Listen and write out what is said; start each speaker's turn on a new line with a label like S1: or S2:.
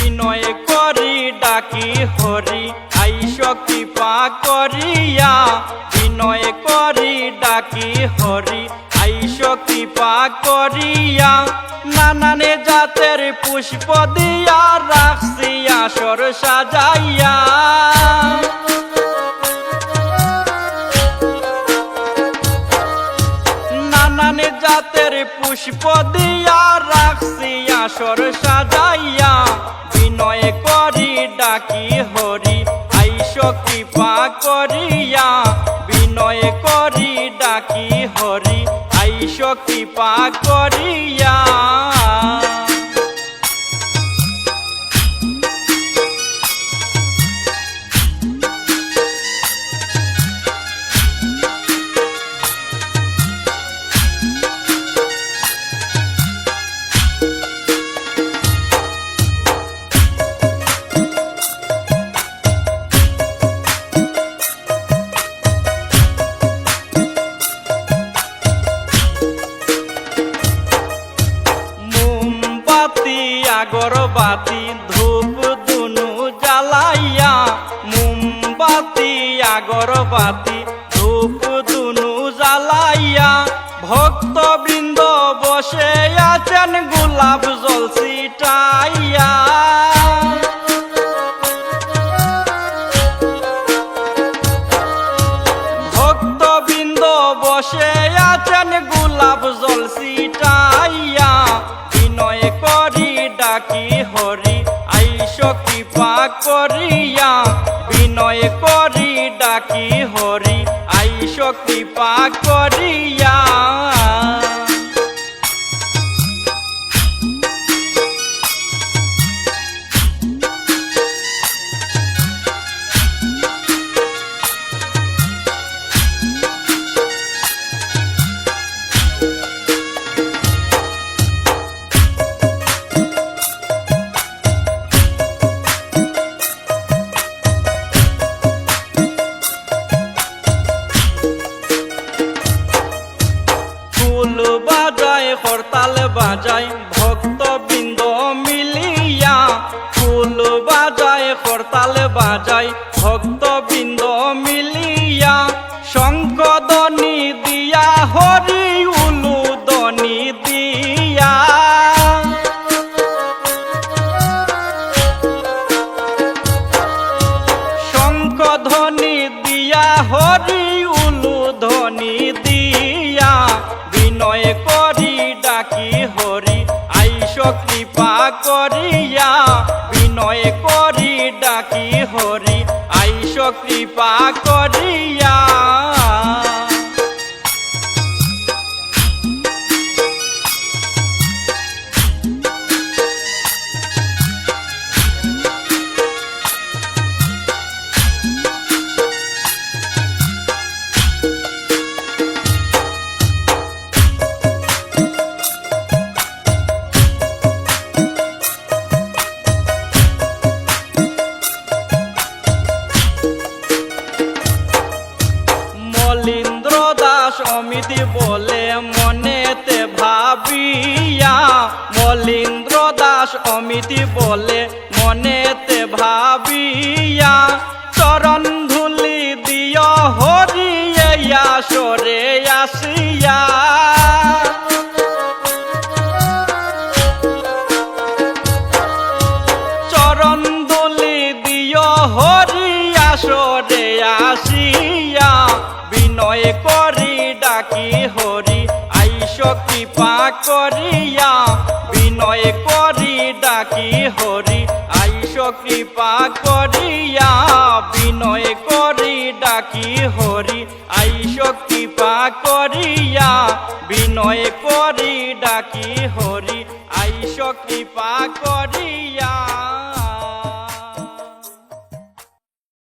S1: বিনয় করি ডাকি হরি আইস কৃপা করিয়া বিনয় করি ডাকি হরি আইস কৃপা করিয়া নানানে জাতের পুষ্প দিয়া রাখছি আসর সাজাইয়া নানানে জাতের পুষ্প দিয়া রাখছি আসর সাজাইয়া বিনয় করি ডাকি হরি আইস কৃপা করিয়া বিনয় করি ডাকি হরি আইস কৃপা করিয়া আগরবাতি ধূপ দুনু জ্বালাইয়া মোমবাতি আগরবাতি ধূপ দুনু জ্বালাইয়া ভক্তবৃন্দ বসে আছেন গোলাপ জল ছিটাইয়া ভক্তবৃন্দ বসে আছেন গোলাপ জল ছিটাইয়া বিনয় করি ডাকি হরি আইস কৃপা করিয়া বিনয় করি ডাকি হরি আইস কৃপা করিয়া করতাল বাজায় ভক্তবৃন্দ মিলিয়া ফুল বাজায় করতাল বাজায় ভক্তবৃন্দ মিলিয়া শঙ্খধ্বনি দিয়া হরি উলুধ্বনি দিয়া শঙ্খধ্বনি দিয়া হরি উলুধ্বনি দিয়া বিনয় করি ডাকি হরি আইস কৃপা করিয়া বিনয় করি ডাকি হরি আইস কৃপা করিয়া মলীন্দ্র দাস অমিতি বলে মনেতে ভাবিয়া মলীন্দ্র দাস অমিতি বলে মনেতে ভাবিয়া চরণ ধুলি দিয় হরি আসরে আসিয়া চরণ ধুলি দিয় হরি আসরে আসিয়া বিনয় করি ডাকি হরি আইস কৃপা করিয়া বিনয় করি ডাকি হরি আইস কৃপা করিয়া বিনয় করি ডাকি হরি আইস কৃপা করিয়া বিনয় করি ডাকি হরি আইস কৃপা করিয়া।